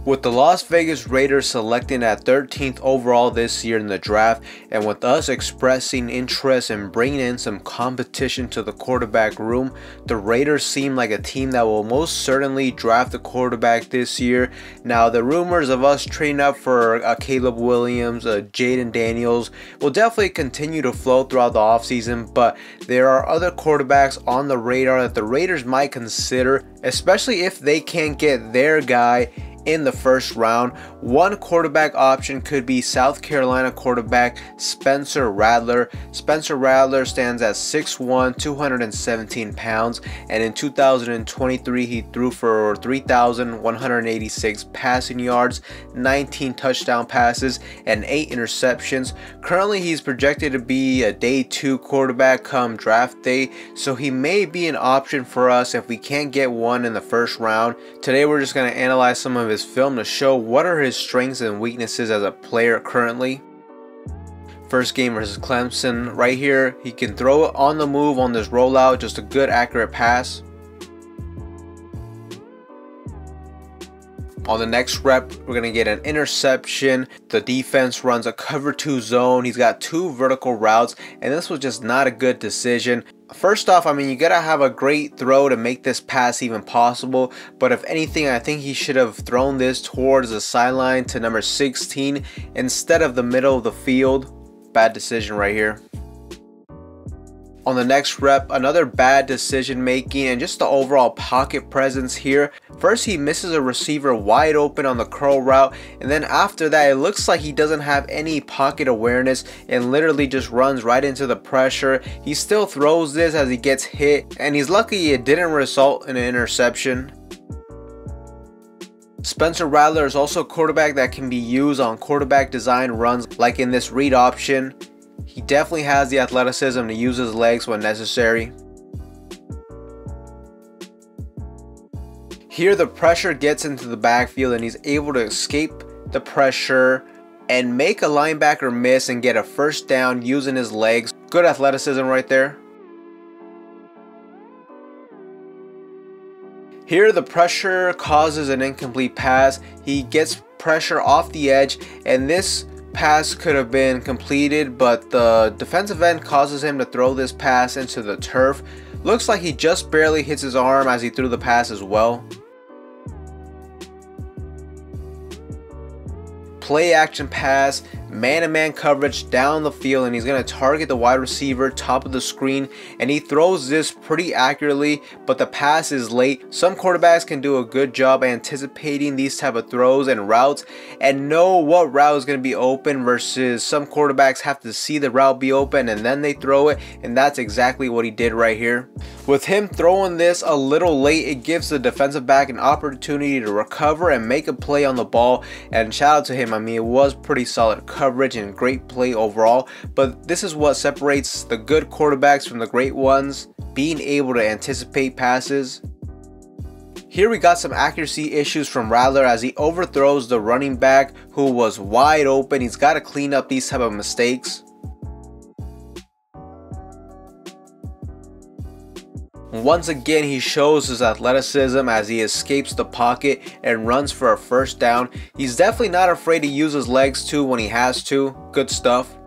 With the Las Vegas Raiders selecting at 13th overall this year in the draft, and with us expressing interest in bringing in some competition to the quarterback room, the Raiders seem like a team that will most certainly draft a quarterback this year. Now, the rumors of us trading up for Caleb Williams, Jaden Daniels will definitely continue to flow throughout the offseason, but there are other quarterbacks on the radar that the Raiders might consider, especially if they can't get their guy in the first round. One quarterback option could be South Carolina quarterback Spencer Rattler. Spencer Rattler stands at 6'1", 217 pounds, and in 2023 he threw for 3,186 passing yards, 19 touchdown passes, and 8 interceptions. Currently he's projected to be a day 2 quarterback come draft day, so he may be an option for us if we can't get one in the first round. Today we're just going to analyze some of his film to show what are his strengths and weaknesses as a player currently. First game versus Clemson. Right here, he can throw it on the move on this rollout, just a good accurate pass. On the next rep, we're going to get an interception. The defense runs a cover 2 zone. He's got 2 vertical routes, and this was just not a good decision. First off, I mean, you gotta have a great throw to make this pass even possible, but if anything, I think he should have thrown this towards the sideline to number 16 instead of the middle of the field. Bad decision right here. On the next rep, another bad decision making and just the overall pocket presence here. First, he misses a receiver wide open on the curl route, and then after that, it looks like he doesn't have any pocket awareness and literally just runs right into the pressure. He still throws this as he gets hit, and he's lucky it didn't result in an interception. Spencer Rattler is also a quarterback that can be used on quarterback design runs like in this read option. He definitely has the athleticism to use his legs when necessary. Here the pressure gets into the backfield and he's able to escape the pressure and make a linebacker miss and get a first down using his legs. Good athleticism right there. Here the pressure causes an incomplete pass. He gets pressure off the edge, and this pass could have been completed, but the defensive end causes him to throw this pass into the turf. Looks like he just barely hits his arm as he threw the pass as well. Play action pass, man-to-man coverage down the field, and he's going to target the wide receiver top of the screen, and he throws this pretty accurately, but the pass is late. Some quarterbacks can do a good job anticipating these type of throws and routes and know what route is going to be open, versus some quarterbacks have to see the route be open and then they throw it, and that's exactly what he did right here. With him throwing this a little late, it gives the defensive back an opportunity to recover and make a play on the ball, and shout out to him. I mean, it was pretty solid coverage and great play overall, but this is what separates the good quarterbacks from the great ones, being able to anticipate passes. Here we got some accuracy issues from Rattler as he overthrows the running back who was wide open. He's got to clean up these type of mistakes. Once again, he shows his athleticism as he escapes the pocket and runs for a first down. He's definitely not afraid to use his legs too when he has to. Good stuff.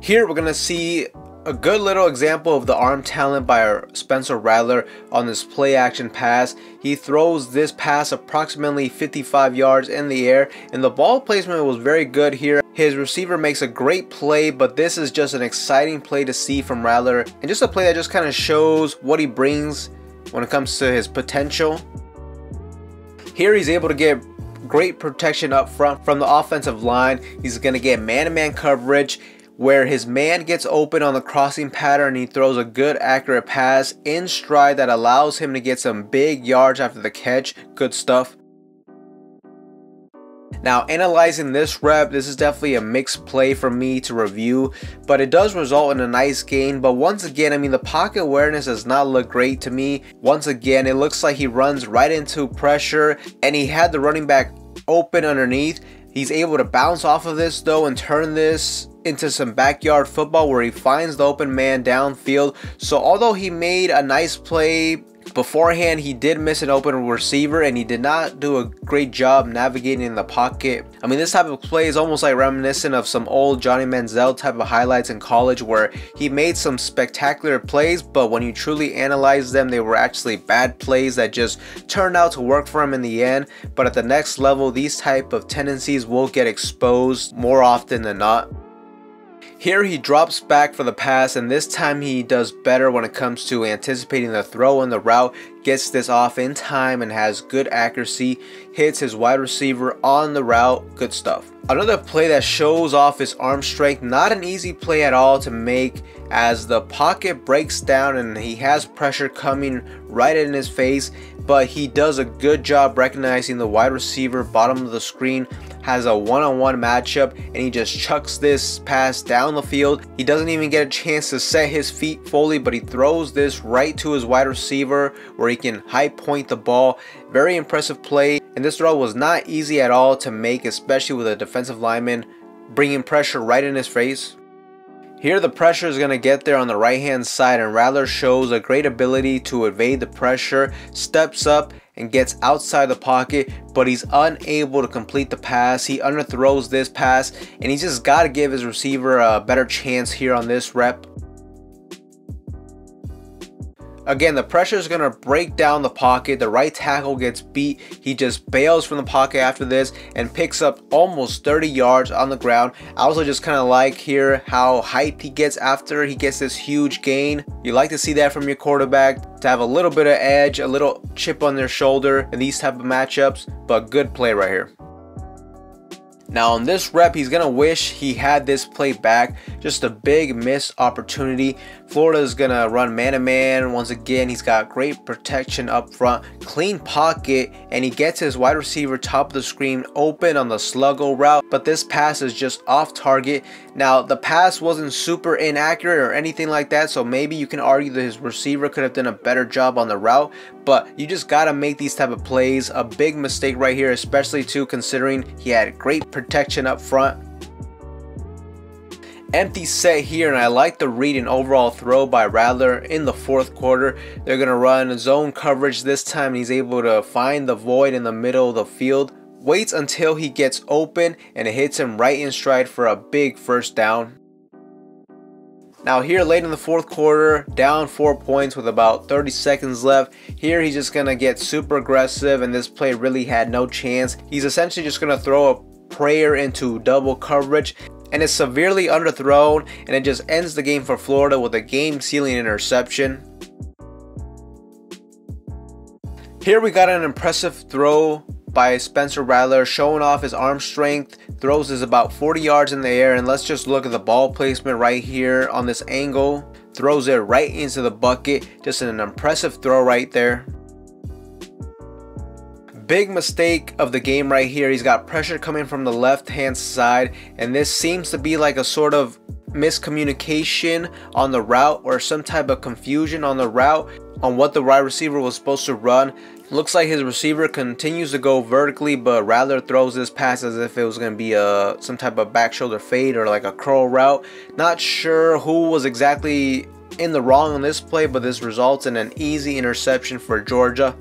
Here we're going to see a good little example of the arm talent by our Spencer Rattler on this play action pass. He throws this pass approximately 55 yards in the air, and the ball placement was very good here. His receiver makes a great play, but this is just an exciting play to see from Rattler, and just a play that just kind of shows what he brings when it comes to his potential. Here he's able to get great protection up front from the offensive line. He's going to get man-to-man coverage where his man gets open on the crossing pattern. He throws a good accurate pass in stride that allows him to get some big yards after the catch. Good stuff. Now, analyzing this rep, this is definitely a mixed play for me to review, but it does result in a nice gain. But once again, I mean, the pocket awareness does not look great to me. Once again, it looks like he runs right into pressure, and he had the running back open underneath. He's able to bounce off of this though and turn this into some backyard football where he finds the open man downfield. So although he made a nice play Beforehand, he did miss an open receiver and he did not do a great job navigating in the pocket. I mean, this type of play is almost like reminiscent of some old Johnny Manziel type of highlights in college where he made some spectacular plays, but when you truly analyze them, they were actually bad plays that just turned out to work for him in the end. But at the next level, these type of tendencies will get exposed more often than not. Here he drops back for the pass, and this time he does better when it comes to anticipating the throw and the route, gets this off in time and has good accuracy, hits his wide receiver on the route, good stuff. Another play that shows off his arm strength, not an easy play at all to make, as the pocket breaks down and he has pressure coming right in his face, but he does a good job recognizing the wide receiver bottom of the screen, has a one-on-one matchup, and he just chucks this pass down the field. He doesn't even get a chance to set his feet fully, but he throws this right to his wide receiver where he can high point the ball. Very impressive play, and this throw was not easy at all to make, especially with a defensive lineman bringing pressure right in his face. Here the pressure is going to get there on the right hand side, and Rattler shows a great ability to evade the pressure, steps up and gets outside the pocket, but he's unable to complete the pass. He underthrows this pass, and he's just got to give his receiver a better chance here on this rep. Again, the pressure is going to break down the pocket. The right tackle gets beat. He just bails from the pocket after this and picks up almost 30 yards on the ground. I also just kind of like here how hyped he gets after he gets this huge gain. You like to see that from your quarterback, to have a little bit of edge, a little chip on their shoulder in these type of matchups, but good play right here. Now on this rep, he's going to wish he had this play back. Just a big missed opportunity. Florida is going to run man-to-man. Once again, he's got great protection up front, clean pocket, and he gets his wide receiver top of the screen open on the sluggo route, but this pass is just off target. Now, the pass wasn't super inaccurate or anything like that, so maybe you can argue that his receiver could have done a better job on the route, but you just got to make these type of plays. A big mistake right here, especially too considering he had great protection up front. Empty set here, and I like the read and overall throw by Rattler in the fourth quarter. They're going to run zone coverage this time, and he's able to find the void in the middle of the field. Waits until he gets open, and it hits him right in stride for a big first down. Now here late in the fourth quarter, down 4 points with about 30 seconds left. Here he's just going to get super aggressive, and this play really had no chance. He's essentially just going to throw a prayer into double coverage, and it's severely underthrown, and it just ends the game for Florida with a game-sealing interception. Here we got an impressive throw by Spencer Rattler, showing off his arm strength. Throws is about 40 yards in the air, and let's just look at the ball placement right here on this angle. Throws it right into the bucket. Just an impressive throw right there. Big mistake of the game right here. He's got pressure coming from the left hand side, and this seems to be like a sort of miscommunication on the route, or some type of confusion on the route on what the wide receiver was supposed to run. Looks like his receiver continues to go vertically, but Rattler throws this pass as if it was going to be some type of back shoulder fade or like a curl route. Not sure who was exactly in the wrong on this play, but this results in an easy interception for Georgia.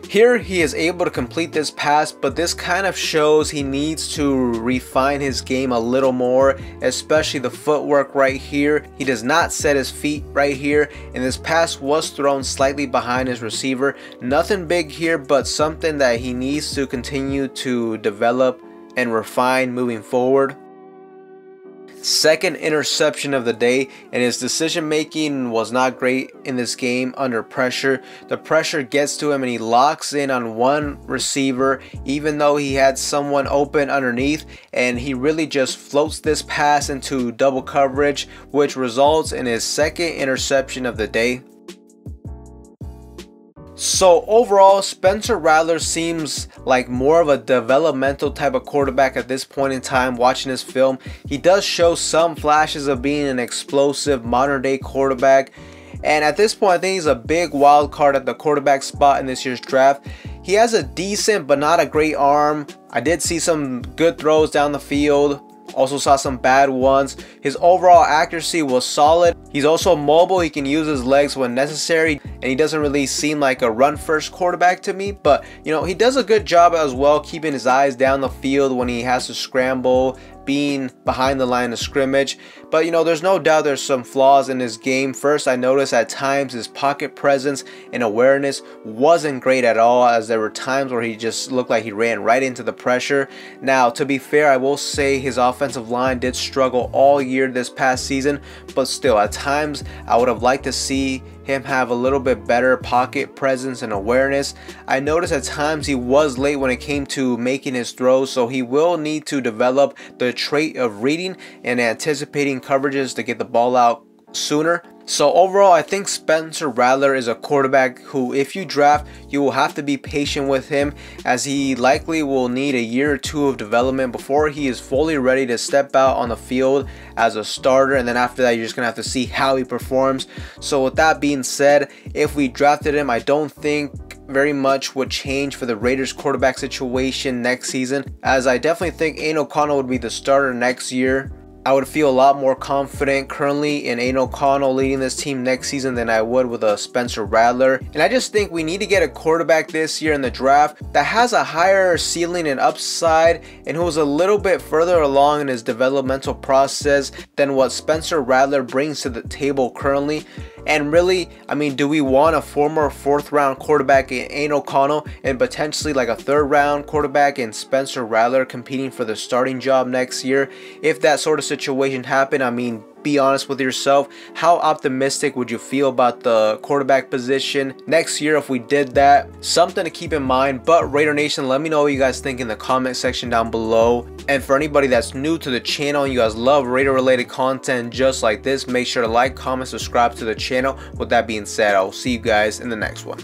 Here he is able to complete this pass, but this kind of shows he needs to refine his game a little more, especially the footwork right here. He does not set his feet right here, and this pass was thrown slightly behind his receiver. Nothing big here, but something that he needs to continue to develop and refine moving forward. Second interception of the day, and his decision making was not great in this game under pressure. The pressure gets to him and he locks in on one receiver even though he had someone open underneath, and he really just floats this pass into double coverage, which results in his second interception of the day. So overall, Spencer Rattler seems like more of a developmental type of quarterback at this point in time. Watching his film, he does show some flashes of being an explosive modern day quarterback, and at this point I think he's a big wild card at the quarterback spot in this year's draft. He has a decent but not a great arm. I did see some good throws down the field, Also saw some bad ones. His overall accuracy was solid. He's also mobile. He can use his legs when necessary, and he doesn't really seem like a run first quarterback to me, but you know, he does a good job as well keeping his eyes down the field when he has to scramble, being behind the line of scrimmage. But you know, there's no doubt there's some flaws in his game. First, I noticed at times his pocket presence and awareness wasn't great at all, as there were times where he just looked like he ran right into the pressure. Now, to be fair, I will say his offensive line did struggle all year this past season, but still, at times I would have liked to see him have a little bit better pocket presence and awareness. I noticed at times he was late when it came to making his throws, so he will need to develop the trait of reading and anticipating coverages to get the ball out sooner. So overall, I think Spencer Rattler is a quarterback who, if you draft, you will have to be patient with him, as he likely will need a year or two of development before he is fully ready to step out on the field as a starter. And then after that, you're just going to have to see how he performs. So with that being said, if we drafted him, I don't think very much would change for the Raiders quarterback situation next season, as I definitely think Aiden O'Connell would be the starter next year. I would feel a lot more confident currently in Aiden O'Connell leading this team next season than I would with a Spencer Rattler. And I just think we need to get a quarterback this year in the draft that has a higher ceiling and upside, and who is a little bit further along in his developmental process than what Spencer Rattler brings to the table currently. And really, I mean, do we want a former 4th round quarterback in Aiden O'Connell and potentially like a 3rd round quarterback in Spencer Rattler competing for the starting job next year? If that sort of situation happened, I mean, be honest with yourself. How optimistic would you feel about the quarterback position next year if we did that? Something to keep in mind. But Raider Nation, let me know what you guys think in the comment section down below. And for anybody that's new to the channel and you guys love Raider related content just like this, make sure to like, comment, subscribe to the channel. With that being said, I will see you guys in the next one.